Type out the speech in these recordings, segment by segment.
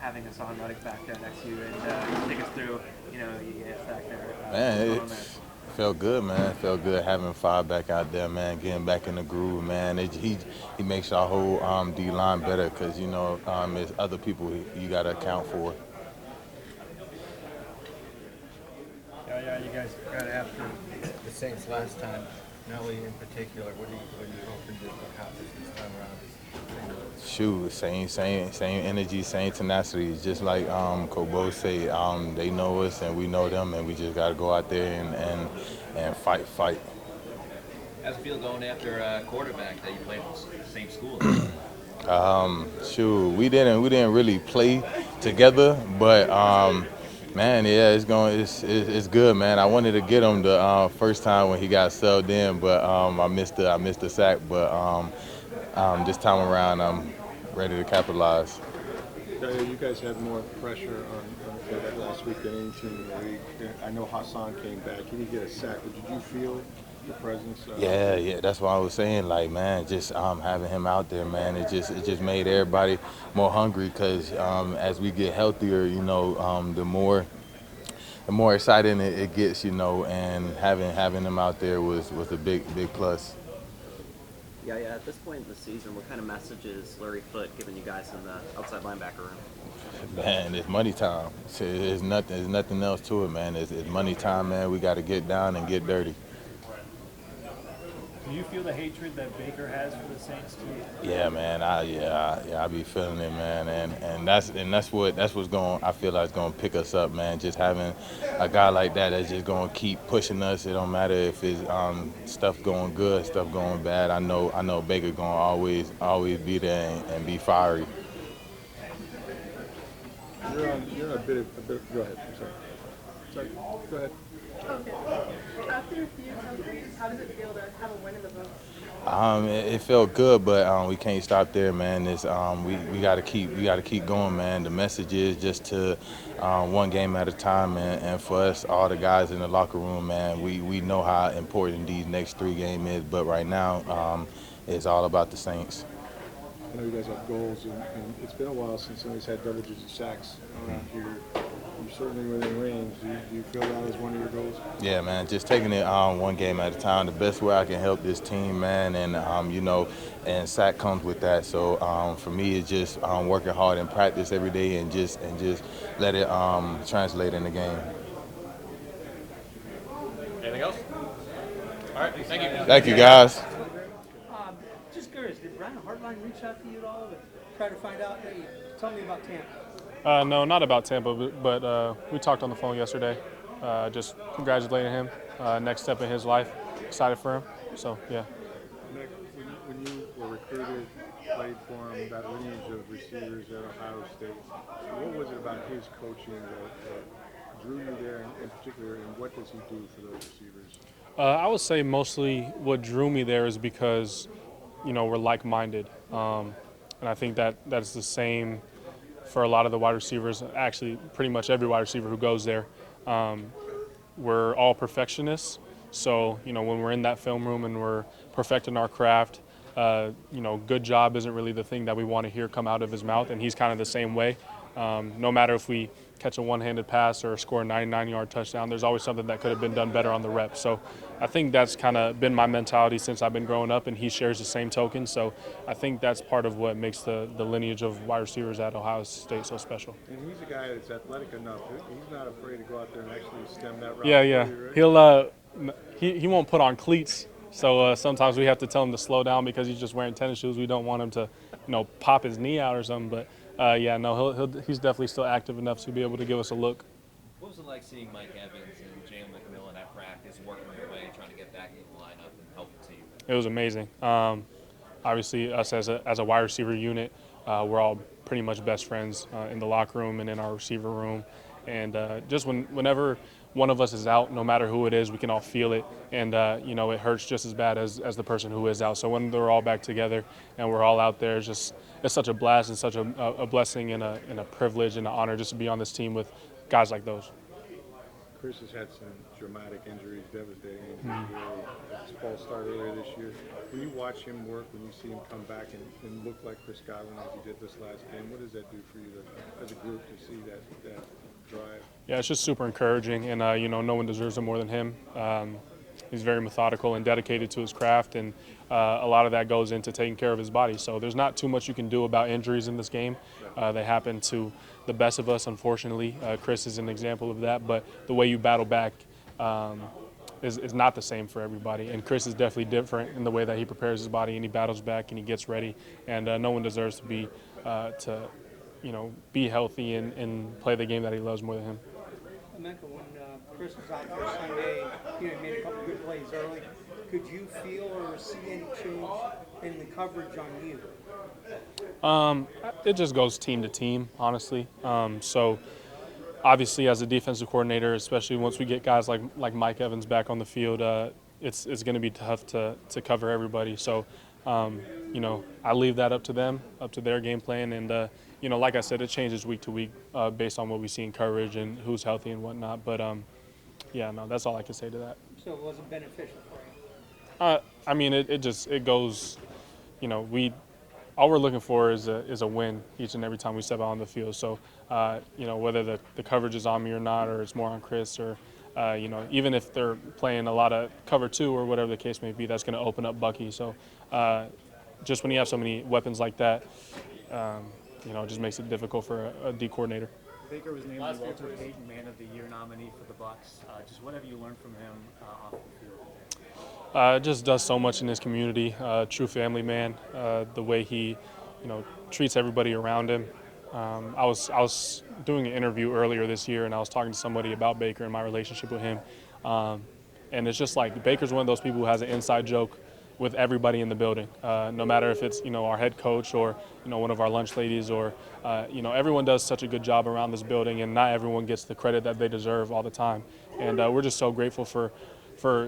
having Hassan Reddick back there next to you, and take us through, you get a sack there. Man, What's going it on there? felt good, man. It felt good having five back out there, man. Getting back in the groove, man. He makes our whole D line better because there's other people you got to account for. Yeah, yeah, you guys got after the Saints last time. Nelly in particular, what are you hoping to accomplish this time around? Shoot, same energy, same tenacity. Just like Kobo say, they know us and we know them, and we just got to go out there and fight. How's it feel going after a quarterback that you played at the same school? Shoot, we didn't really play together, but man, yeah, it's good, man. I wanted to get him the first time when he got subbed in, but I missed the sack. But this time around, I'm ready to capitalize. You guys had more pressure on the quarterback last week than any team in the league. I know Hassan came back. He didn't get a sack, but did you feel the presence? Yeah, that's what I was saying. Like, man, just having him out there, man, it just made everybody more hungry because as we get healthier, the more exciting it gets, and having him out there was a big plus. Yeah, yeah. At this point in the season, what kind of message is Larry Foote giving you guys in the outside linebacker room? Man, it's money time. There's nothing else to it, man. It's money time, man. We got to get down and get dirty. Do you feel the hatred that Baker has for the Saints too? Yeah, man. I be feeling it, man, and that's what's going. I feel like it's going to pick us up, man. Just having a guy like that that's just going to keep pushing us. It don't matter if it's stuff going good, stuff going bad. I know Baker going to always be there and be fiery. You're on go ahead. I'm sorry. Sorry. Go ahead. Okay. After a few tough weeks, how does it feel to have a win in the books? It felt good, but we can't stop there, man. We got to keep going, man. The message is just to one game at a time, and for us, all the guys in the locker room, man, we know how important these next three games is. But right now, it's all about the Saints. I know you guys have goals, and it's been a while since somebody's had double-digit sacks around here. You're certainly within range. Do you feel that as one of your goals? Yeah, man, just taking it one game at a time. The best way I can help this team, man, and and sack comes with that. So for me, it's just working hard in practice every day and just let it translate in the game. Anything else? All right, thank you. Thank you, guys. Just curious, did Brian Hartline reach out to you at all to try to find out? Hey, tell me about Tampa. No, not about Tampa, but we talked on the phone yesterday. Just congratulating him. Next step in his life. Excited for him. So, yeah. Nick, when you were recruited, played for him, that lineage of receivers at Ohio State, what was it about his coaching that drew you there in particular, and what does he do for those receivers? I would say mostly what drew me there is because, we're like-minded. And I think that's the same for a lot of the wide receivers, actually pretty much every wide receiver who goes there. We're all perfectionists. So, when we're in that film room and we're perfecting our craft, good job isn't really the thing that we want to hear come out of his mouth. And he's kind of the same way. No matter if we catch a one-handed pass or score a 99-yard touchdown, there's always something that could have been done better on the rep. So I think that's kind of been my mentality since I've been growing up, and he shares the same token. So I think that's part of what makes the lineage of wide receivers at Ohio State so special. And he's a guy that's athletic enough. He's not afraid to go out there and actually stem that route. Yeah. For you, right? He won't put on cleats. So sometimes we have to tell him to slow down because he's just wearing tennis shoes. We don't want him to, pop his knee out or something. But he's definitely still active enough to be able to give us a look. What was it like seeing Mike Evans and Jalen McMillan at practice, working their way, trying to get back into the lineup and help the team? It was amazing. Obviously, us as a wide receiver unit, we're all pretty much best friends in the locker room and in our receiver room. And just whenever one of us is out, no matter who it is, we can all feel it. And, it hurts just as bad as the person who is out. So when they're all back together and we're all out there, it's such a blast and such a blessing and a privilege and an honor just to be on this team with guys like those. Chris has had some dramatic injuries, devastating injuries. Really, his false start earlier this year. When you watch him work, when you see him come back and look like Chris Godwin as he did this last game, what does that do for you as a group to see that drive? Yeah, it's just super encouraging, and no one deserves it more than him. He's very methodical and dedicated to his craft, and a lot of that goes into taking care of his body. So there's not too much you can do about injuries in this game. They happen to the best of us, unfortunately. Chris is an example of that, but the way you battle back is not the same for everybody. And Chris is definitely different in the way that he prepares his body and he battles back and he gets ready. And no one deserves to be be healthy and play the game that he loves more than him. Emeka, when Chris was out there Sunday, he made a couple good plays early. Could you feel or see any change in the coverage on you? It just goes team to team, honestly. So obviously, as a defensive coordinator, especially once we get guys like Mike Evans back on the field, it's going to be tough to cover everybody. So I leave that up to them, up to their game plan, and like I said, it changes week to week based on what we see in coverage and who's healthy and whatnot. But that's all I can say to that. So it wasn't beneficial for you? I mean, it goes. All we're looking for is a win each and every time we step out on the field. So whether the coverage is on me or not, or it's more on Chris, or even if they're playing a lot of cover 2 or whatever the case may be, that's going to open up Bucky. So just when you have so many weapons like that, it just makes it difficult for a D coordinator. Baker was named the Walter Payton Man of the Year nominee for the Bucs. Just what have you learned from him off the field? Just does so much in his community. True family man. The way he, treats everybody around him. I was doing an interview earlier this year, and I was talking to somebody about Baker and my relationship with him. And it's just like Baker's one of those people who has an inside joke with everybody in the building, no matter if it's our head coach or one of our lunch ladies, or everyone does such a good job around this building, and not everyone gets the credit that they deserve all the time. And we're just so grateful for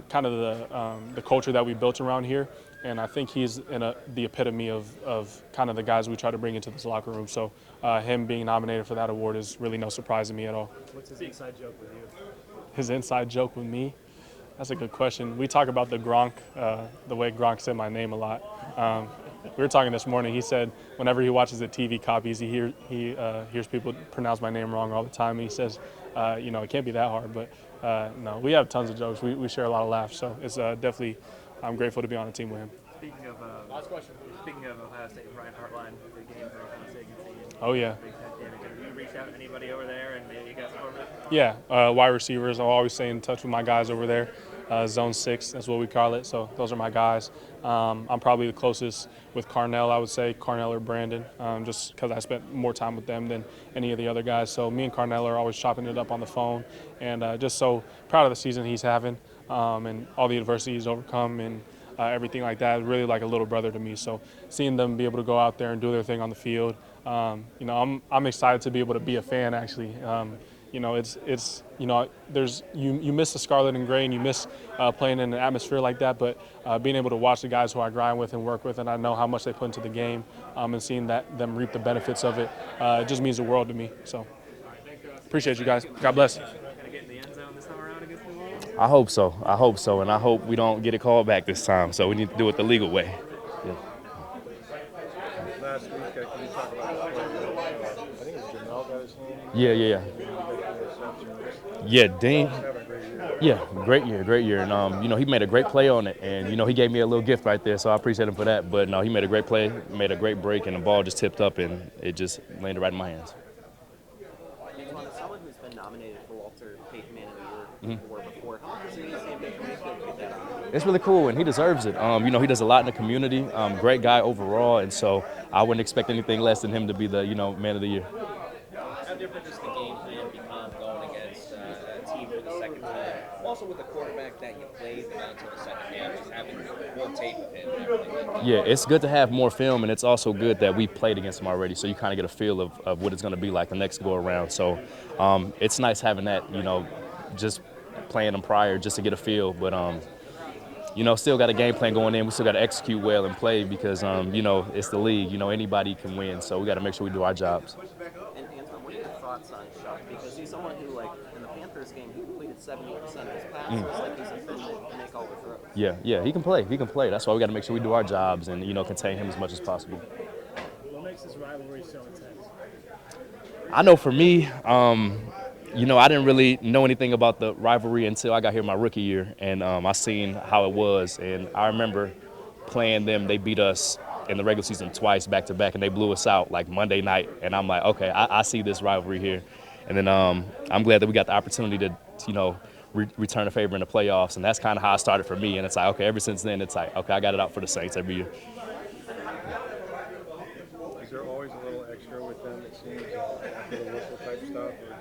kind of the culture that we built around here. And I think he's the epitome of kind of the guys we try to bring into this locker room. So him being nominated for that award is really no surprise to me at all. What's his inside joke with you? His inside joke with me? That's a good question. We talk about the Gronk, the way Gronk said my name a lot. We were talking this morning. He said whenever he watches the TV copies, he hears people pronounce my name wrong all the time. And he says, it can't be that hard. But no, we have tons of jokes. We share a lot of laughs. So it's definitely, I'm grateful to be on a team with him. Speaking of last question. Speaking of Ohio State and Brian Hartline, the game for Ohio State, oh yeah. Have you reached out to anybody over there and you guys over there? Yeah, wide receivers. I'm always staying in touch with my guys over there. Zone 6, that's what we call it. So those are my guys. I'm probably the closest with Carnell, I would say, Carnell or Brandon, just because I spent more time with them than any of the other guys. So me and Carnell are always chopping it up on the phone, and just so proud of the season he's having and all the adversity he's overcome and everything like that. Really like a little brother to me. So seeing them be able to go out there and do their thing on the field, I'm excited to be able to be a fan actually. It's you miss the scarlet and gray and you miss playing in an atmosphere like that, but being able to watch the guys who I grind with and work with, and I know how much they put into the game, and seeing them reap the benefits of it, it just means the world to me. So appreciate you guys. God bless. I hope so, and I hope we don't get it called back this time. So we need to do it the legal way. Yeah. Last week, can you talk about I think it's Jamel got his hand. Yeah. Yeah, Dean. Yeah, great year. And, he made a great play on it. And, he gave me a little gift right there, so I appreciate him for that. But, no, he made a great play, made a great break, and the ball just tipped up, and it just landed right in my hands. Antoine, as someone who's been nominated for Walter Payton Man of the Year before, how much does it mean to Baker Mayfield to get that honor? It's really cool, and he deserves it. He does a lot in the community. Great guy overall, and so I wouldn't expect anything less than him to be the, Man of the Year. How different does the game plan become going against a team for the second time? Also with the quarterback that you played until the second half, just having more tape of him and everything. Yeah, it's good to have more film, and it's also good that we played against him already, so you kind of get a feel of what it's going to be like the next go around. So it's nice having that, just playing them prior just to get a feel. But still got a game plan going in. We still got to execute well and play because it's the league. Anybody can win, so we got to make sure we do our jobs. And Antoine, what are your thoughts on Chuck? Because he's someone who, in the Panthers first game, he completed 70% of his passes. Like he's a fin that can make all the throws. Yeah, he can play. He can play. That's why we got to make sure we do our jobs and, contain him as much as possible. What makes this rivalry so intense? I know for me, I didn't really know anything about the rivalry until I got here my rookie year, and I seen how it was. And I remember playing them. They beat us in the regular season twice back-to-back, and they blew us out like Monday night. And I'm like, okay, I see this rivalry here. And then I'm glad that we got the opportunity to, return a favor in the playoffs. And that's kind of how it started for me. And it's like, okay, ever since then, it's like, okay, I got it out for the Saints every year. Is there always a little extra with them, it seems, after the whistle type stuff, or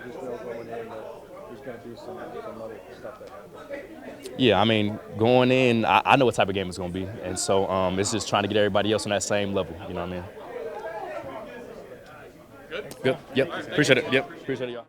just know going in that there's going to be some other stuff that happens? Yeah, I mean, going in, I know what type of game it's going to be. And so it's just trying to get everybody else on that same level, you know what I mean? Good? Yep. Appreciate it. Yep. Appreciate it, y'all.